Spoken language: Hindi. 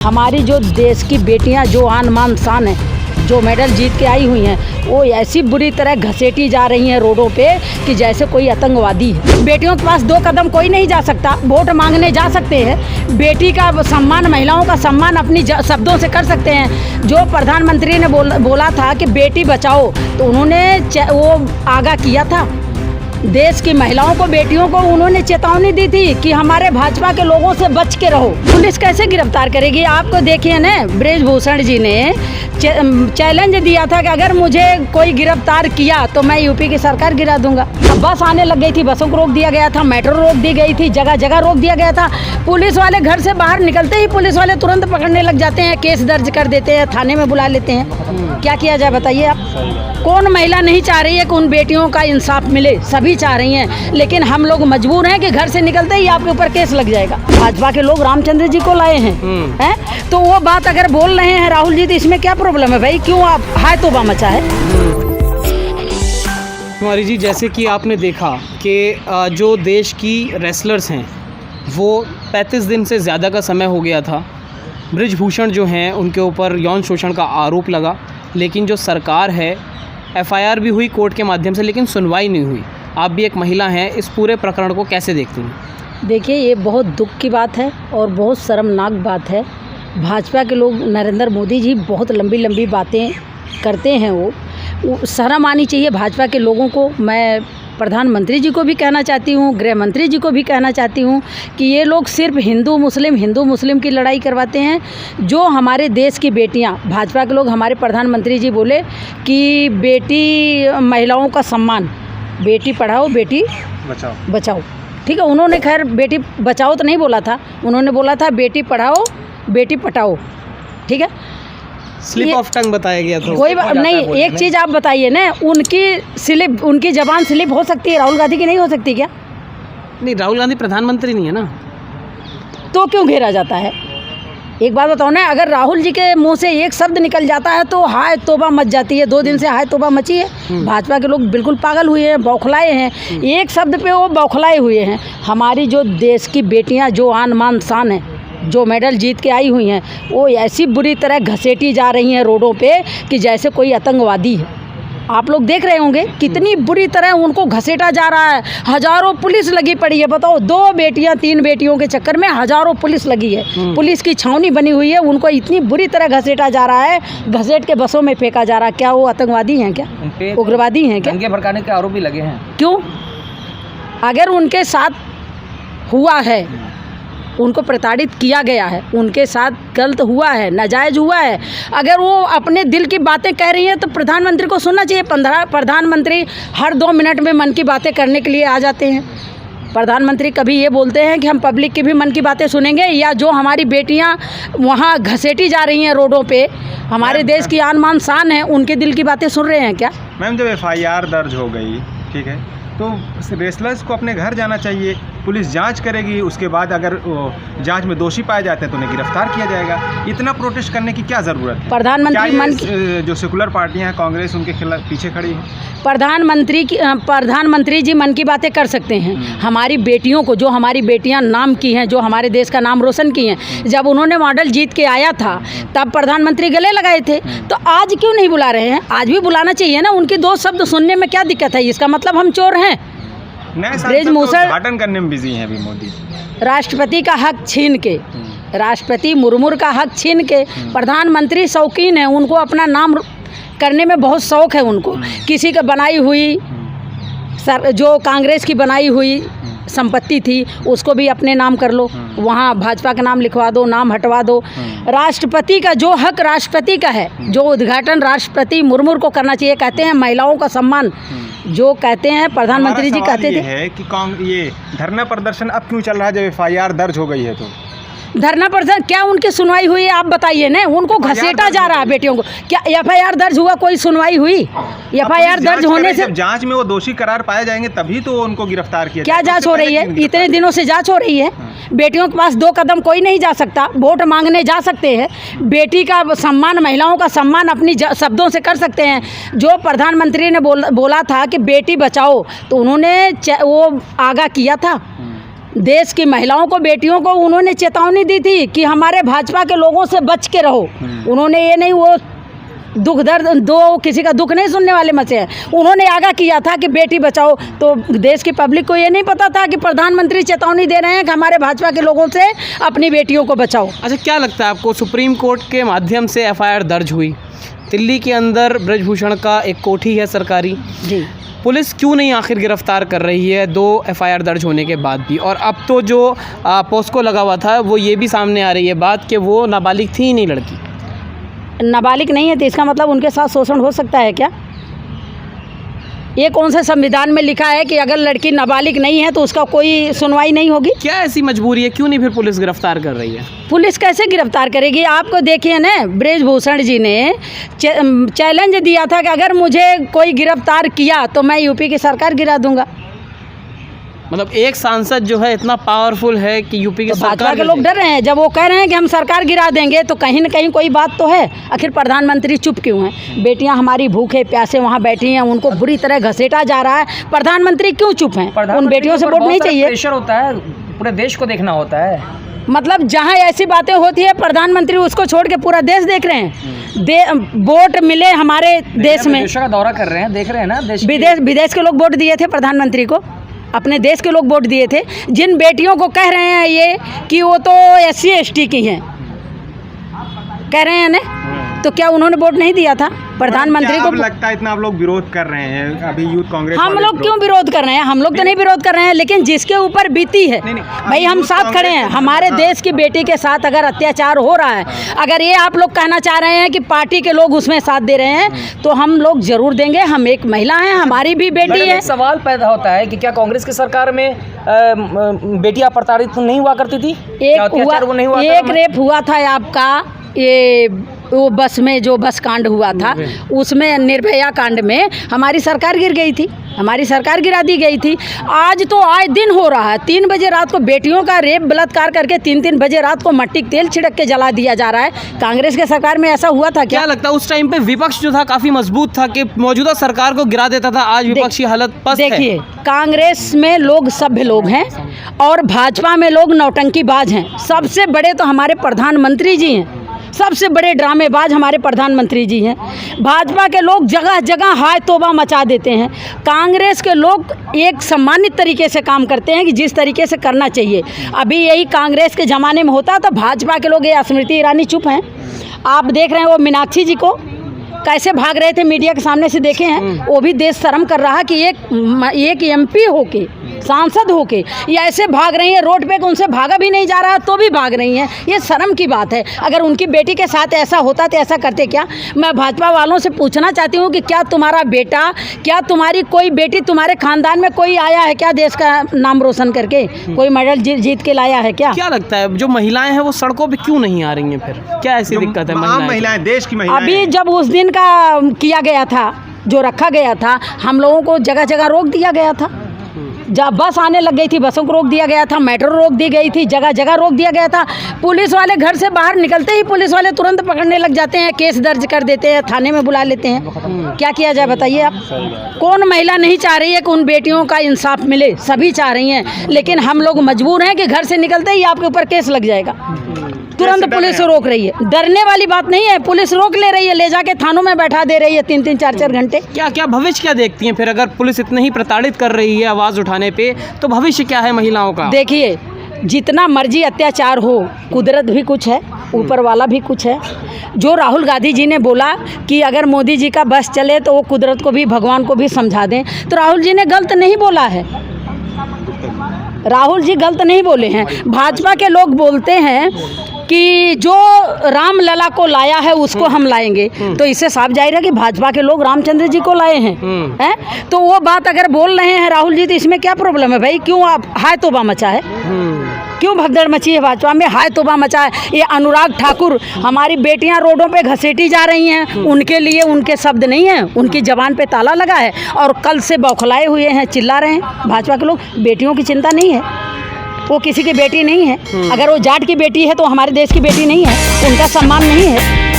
हमारी जो देश की बेटियां जो आन मान शान है, जो मेडल जीत के आई हुई हैं, वो ऐसी बुरी तरह घसीटी जा रही हैं रोडों पे कि जैसे कोई आतंकवादी है। बेटियों के पास 2 कदम कोई नहीं जा सकता। वोट मांगने जा सकते हैं, बेटी का सम्मान, महिलाओं का सम्मान अपनी शब्दों से कर सकते हैं। जो प्रधानमंत्री ने बोला था कि बेटी बचाओ, तो उन्होंने वो आगाह किया था देश की महिलाओं को, बेटियों को। उन्होंने चेतावनी दी थी कि हमारे भाजपा के लोगों से बच के रहो। पुलिस कैसे गिरफ्तार करेगी? आपको देखिए ना, ब्रजभूषण जी ने चैलेंज दिया था कि अगर मुझे कोई गिरफ्तार किया तो मैं यूपी की सरकार गिरा दूंगा। बस आने लग गई थी, बसों को रोक दिया गया था, मेट्रो रोक दी गई थी, जगह जगह रोक दिया गया था। पुलिस वाले घर से बाहर निकलते ही पुलिस वाले तुरंत पकड़ने लग जाते हैं, केस दर्ज कर देते हैं, थाने में बुला लेते हैं। क्या किया जाए बताइए आप? कौन महिला नहीं चाह रही है कि उन बेटियों का इंसाफ मिले? सभी चाह रही हैं, लेकिन हम लोग मजबूर हैं कि घर से निकलते ही आपके ऊपर केस लग जाएगा। भाजपा के लोग रामचंद्र जी को लाए हैं, तो वो बात अगर बोल रहे हैं राहुल जी, तो इसमें क्या प्रॉब्लम है भाई? क्यों आप हाय तौबा मचा है? कुमारी जी, जैसे कि आपने देखा कि जो देश की रेसलर्स हैं वो 35 दिन से ज़्यादा का समय हो गया था। ब्रजभूषण जो हैं उनके ऊपर यौन शोषण का आरोप लगा, लेकिन जो सरकार है, FIR भी हुई कोर्ट के माध्यम से, लेकिन सुनवाई नहीं हुई। आप भी एक महिला हैं, इस पूरे प्रकरण को कैसे देखती हैं? देखिए, ये बहुत दुख की बात है और बहुत शर्मनाक बात है। भाजपा के लोग, नरेंद्र मोदी जी बहुत लंबी लंबी बातें करते हैं, वो शर्म आनी चाहिए भाजपा के लोगों को। मैं प्रधानमंत्री जी को भी कहना चाहती हूँ, गृह मंत्री जी को भी कहना चाहती हूँ कि ये लोग सिर्फ हिंदू मुस्लिम की लड़ाई करवाते हैं। जो हमारे देश की बेटियाँ, भाजपा के लोग, हमारे प्रधानमंत्री जी बोले कि बेटी, महिलाओं का सम्मान, बेटी पढ़ाओ बेटी बचाओ। ठीक है, उन्होंने खैर बेटी बचाओ तो नहीं बोला था, उन्होंने बोला था बेटी पढ़ाओ बेटी पटाओ। ठीक है, स्लिप ऑफ टंग बताया गया था। कोई बात नहीं। एक चीज़ आप बताइए ना, उनकी जबान स्लिप हो सकती है, राहुल गांधी की नहीं हो सकती क्या? नहीं, राहुल गांधी प्रधानमंत्री नहीं है ना, तो क्यों घेरा जाता है? एक बात बताओ ना, अगर राहुल जी के मुंह से एक शब्द निकल जाता है तो हाय तौबा मच जाती है। 2 दिन से हाय तौबा मची है। भाजपा के लोग बिल्कुल पागल हुए हैं, बौखलाए हैं। एक शब्द पे वो बौखलाए हुए हैं। हमारी जो देश की बेटियां जो आन मान शान है, जो मेडल जीत के आई हुई हैं, वो ऐसी बुरी तरह घसीटी जा रही हैं रोडों पे कि जैसे कोई आतंकवादी है। आप लोग देख रहे होंगे कितनी बुरी तरह उनको घसीटा जा रहा है। हजारों पुलिस लगी पड़ी है। बताओ, 2 बेटियां 3 बेटियों के चक्कर में हजारों पुलिस लगी है। पुलिस की छावनी बनी हुई है। उनको इतनी बुरी तरह घसीटा जा रहा है, घसीट के बसों में फेंका जा रहा है। क्या वो आतंकवादी हैं? क्या उग्रवादी हैं? क्या दंगे भड़काने के आरोप भी लगे हैं? क्यों? अगर उनके साथ हुआ है, उनको प्रताड़ित किया गया है, उनके साथ गलत हुआ है, नाजायज़ हुआ है, अगर वो अपने दिल की बातें कह रही हैं तो प्रधानमंत्री को सुनना चाहिए। प्रधानमंत्री हर 2 मिनट में मन की बातें करने के लिए आ जाते हैं। प्रधानमंत्री कभी ये बोलते हैं कि हम पब्लिक की भी मन की बातें सुनेंगे, या जो हमारी बेटियां वहाँ घसीटी जा रही हैं रोडों पे, हमारे देश की आन मान शान है, उनके दिल की बातें सुन रहे हैं क्या? मैम, जब FIR दर्ज हो गई, ठीक है, तो रेसलर्स को अपने घर जाना चाहिए। पुलिस जांच करेगी, उसके बाद अगर जांच में दोषी पाए जाते हैं तो उन्हें गिरफ्तार किया जाएगा। इतना प्रोटेस्ट करने की क्या ज़रूरत है? प्रधानमंत्री जो सेकुलर पार्टियां हैं, कांग्रेस, उनके खिलाफ पीछे खड़ी है। प्रधानमंत्री जी मन की बातें कर सकते हैं। हमारी बेटियों को, जो हमारी बेटियां नाम की हैं, जो हमारे देश का नाम रोशन की हैं, जब उन्होंने मॉडल जीत के आया था तब प्रधानमंत्री गले लगाए थे, तो आज क्यों नहीं बुला रहे हैं? आज भी बुलाना चाहिए ना। उनके 2 शब्द सुनने में क्या दिक्कत है? इसका मतलब हम चोर हैं? उद्घाटन करने में बिजी हैं अभी मोदी। राष्ट्रपति का हक छीन के, राष्ट्रपति मुर्मू का हक छीन के, प्रधानमंत्री शौकीन है, उनको अपना नाम करने में बहुत शौक़ है। उनको किसी का बनाई हुई, जो कांग्रेस की बनाई हुई संपत्ति थी, उसको भी अपने नाम कर लो, वहाँ भाजपा का नाम लिखवा दो, नाम हटवा दो। राष्ट्रपति का जो हक राष्ट्रपति का है, जो उद्घाटन राष्ट्रपति मुर्मू को करना चाहिए। कहते हैं महिलाओं का सम्मान, जो कहते हैं प्रधानमंत्री जी कहते थे। है कि ये धरना प्रदर्शन अब क्यों चल रहा है जब FIR दर्ज हो गई है? तो धरना प्रदर्शन क्या उनकी सुनवाई हुई है? आप बताइए ना। उनको घसीटा जा रहा है बेटियों को। क्या FIR दर्ज हुआ? कोई सुनवाई हुई? FIR दर्ज होने से जांच में वो दोषी करार पाए जाएंगे तभी तो उनको गिरफ्तार किया क्या जांच हो रही है? इतने दिनों से जांच हो रही है। बेटियों के पास 2 कदम कोई नहीं जा सकता। वोट मांगने जा सकते हैं, बेटी का सम्मान, महिलाओं का सम्मान अपनी शब्दों से कर सकते हैं। जो प्रधानमंत्री ने बोला था कि बेटी बचाओ, तो उन्होंने वो आगाह किया था देश की महिलाओं को, बेटियों को उन्होंने चेतावनी दी थी कि हमारे भाजपा के लोगों से बच के रहो। उन्होंने ये नहीं, वो दुख दर्द दो किसी का दुख नहीं सुनने वाले मचे हैं। उन्होंने आगाह किया था कि बेटी बचाओ। तो देश की पब्लिक को ये नहीं पता था कि प्रधानमंत्री चेतावनी दे रहे हैं कि हमारे भाजपा के लोगों से अपनी बेटियों को बचाओ। अच्छा, क्या लगता है आपको, सुप्रीम कोर्ट के माध्यम से एफआईआर दर्ज हुई, दिल्ली के अंदर ब्रजभूषण का एक कोठी है सरकारी जी, पुलिस क्यों नहीं आखिर गिरफ्तार कर रही है 2 एफआईआर दर्ज होने के बाद भी? और अब तो जो पोस्को लगा हुआ था वो ये भी सामने आ रही है बात कि वो नाबालिग थी ही नहीं लड़की। नाबालिग नहीं है तो इसका मतलब उनके साथ शोषण हो सकता है क्या? ये कौन से संविधान में लिखा है कि अगर लड़की नाबालिग नहीं है तो उसका कोई सुनवाई नहीं होगी? क्या ऐसी मजबूरी है, क्यों नहीं फिर पुलिस गिरफ्तार कर रही है? पुलिस कैसे गिरफ्तार करेगी? आपको देखिए ना, ब्रजभूषण जी ने चैलेंज दिया था कि अगर मुझे कोई गिरफ्तार किया तो मैं यूपी की सरकार गिरा दूंगा। मतलब एक सांसद जो है इतना पावरफुल है कि यूपी की तो भाजपा सरकार के लोग डर रहे हैं। जब वो कह रहे हैं कि हम सरकार गिरा देंगे तो कहीं न कहीं कोई बात तो है। आखिर प्रधानमंत्री चुप क्यों हैं? बेटियां हमारी भूखे प्यासे वहाँ बैठी हैं, उनको बुरी तरह घसीटा जा रहा है। प्रधानमंत्री क्यों चुप हैं? उन बेटियों से वोट नहीं चाहिए? प्रेशर होता है, पूरे देश को देखना होता है। मतलब जहाँ ऐसी बातें होती है प्रधानमंत्री उसको छोड़ के पूरा देश देख रहे हैं। वोट मिले हमारे देश में, विदेशों का दौरा कर रहे हैं, देख रहे हैं ना, देश विदेश के लोग वोट दिए थे प्रधानमंत्री को, अपने देश के लोग वोट दिए थे। जिन बेटियों को कह रहे हैं ये कि वो तो SC ST की हैं, कह रहे हैं ना, तो क्या उन्होंने वोट नहीं दिया था प्रधानमंत्री को? लगता है इतना आप लोग विरोध कर रहे हैं अभी यूथ कांग्रेस? हम लोग क्यों विरोध कर रहे हैं? हम लोग तो नहीं विरोध कर रहे हैं, लेकिन जिसके ऊपर बीती है भाई हम साथ खड़े हैं। हमारे देश की बेटी के साथ अगर अत्याचार हो रहा है, अगर ये आप लोग कहना चाह रहे हैं कि पार्टी के लोग उसमें साथ दे रहे हैं तो हम लोग जरूर देंगे। हम एक महिला हैं, हमारी भी बेटी है। सवाल पैदा होता है कि क्या कांग्रेस की सरकार में बेटियां प्रताड़ित नहीं हुआ करती थी? एक रेप हुआ था आपका, ये वो बस में जो बस कांड हुआ था उसमें, निर्भया कांड में हमारी सरकार गिर गई थी, हमारी सरकार गिरा दी गई थी। आज तो आए दिन हो रहा है, 3 बजे रात को बेटियों का रेप बलात्कार करके 3-3 बजे रात को मट्टी तेल छिड़क के जला दिया जा रहा है। कांग्रेस के सरकार में ऐसा हुआ था क्या? लगता है उस टाइम पे विपक्ष जो था काफी मजबूत था कि मौजूदा सरकार को गिरा देता था। आज विपक्ष की हालत पस्त है। देखिए, कांग्रेस में लोग सभ्य लोग हैं और भाजपा में लोग नौटंकीबाज हैं। सबसे बड़े तो हमारे प्रधानमंत्री जी हैं, सबसे बड़े ड्रामेबाज हमारे प्रधानमंत्री जी हैं। भाजपा के लोग जगह जगह हाय तौबा मचा देते हैं। कांग्रेस के लोग एक सम्मानित तरीके से काम करते हैं कि जिस तरीके से करना चाहिए। अभी यही कांग्रेस के ज़माने में होता तो भाजपा के लोग, ये स्मृति ईरानी चुप हैं। आप देख रहे हैं वो मीनाक्षी जी को कैसे भाग रहे थे मीडिया के सामने से, देखे हैं? वो भी देश शर्म कर रहा कि एक MP होके, सांसद होके ये ऐसे भाग रही हैं रोड पे कि उनसे भागा भी नहीं जा रहा तो भी भाग रही हैं। ये शर्म की बात है। अगर उनकी बेटी के साथ ऐसा होता तो ऐसा करते क्या? मैं भाजपा वालों से पूछना चाहती हूँ कि क्या तुम्हारा बेटा, क्या तुम्हारी कोई बेटी, तुम्हारे खानदान में कोई आया है क्या देश का नाम रोशन करके, कोई मेडल जीत के लाया है क्या? क्या लगता है जो महिलाएं हैं वो सड़कों पे क्यों नहीं आ रही हैं? फिर क्या ऐसी दिक्कत है? महिलाएं, देश की महिलाएं, अभी जब उस दिन का किया गया था, जो रखा गया था, हम लोगों को जगह जगह रोक दिया गया था। जब बस आने लग गई थी बसों को रोक दिया गया था, मेट्रो रोक दी गई थी, जगह जगह रोक दिया गया था। पुलिस वाले घर से बाहर निकलते ही पुलिस वाले तुरंत पकड़ने लग जाते हैं, केस दर्ज कर देते हैं, थाने में बुला लेते हैं। क्या किया जाए बताइए आप? कौन महिला नहीं चाह रही है कि उन बेटियों का इंसाफ मिले? सभी चाह रही हैं, लेकिन हम लोग मजबूर हैं कि घर से निकलते ही आपके ऊपर केस लग जाएगा। तुरंत पुलिस रोक रही है। डरने वाली बात नहीं है, पुलिस रोक ले रही है, ले जाके थानों में बैठा दे रही है 3-3, 4-4 घंटे। क्या भविष्य क्या देखती हैं फिर? अगर पुलिस इतने ही प्रताड़ित कर रही है आवाज़ उठाने पे, तो भविष्य क्या है महिलाओं का? देखिए, जितना मर्जी अत्याचार हो, कुदरत भी कुछ है, ऊपर वाला भी कुछ है। जो राहुल गांधी जी ने बोला कि अगर मोदी जी का बस चले तो वो कुदरत को भी, भगवान को भी समझा दें, तो राहुल जी ने गलत नहीं बोला है। राहुल जी गलत नहीं बोले हैं। भाजपा के लोग बोलते हैं कि जो राम लला को लाया है उसको हम लाएंगे, तो इससे साफ जाहिर है कि भाजपा के लोग रामचंद्र जी को लाए हैं, हैं? तो वो बात अगर बोल रहे हैं राहुल जी तो इसमें क्या प्रॉब्लम है भाई? क्यों आप हाय तौबा मचा है? क्यों भगदड़ मची है भाजपा में? हाय तौबा मचा है। ये अनुराग ठाकुर, हमारी बेटियां रोडों पे घसीटी जा रही हैं, उनके लिए उनके शब्द नहीं हैं, उनकी जबान पे ताला लगा है और कल से बौखलाए हुए हैं, चिल्ला रहे हैं भाजपा के लोग। बेटियों की चिंता नहीं है, वो किसी की बेटी नहीं है। अगर वो जाट की बेटी है तो हमारे देश की बेटी नहीं है, उनका सम्मान नहीं है।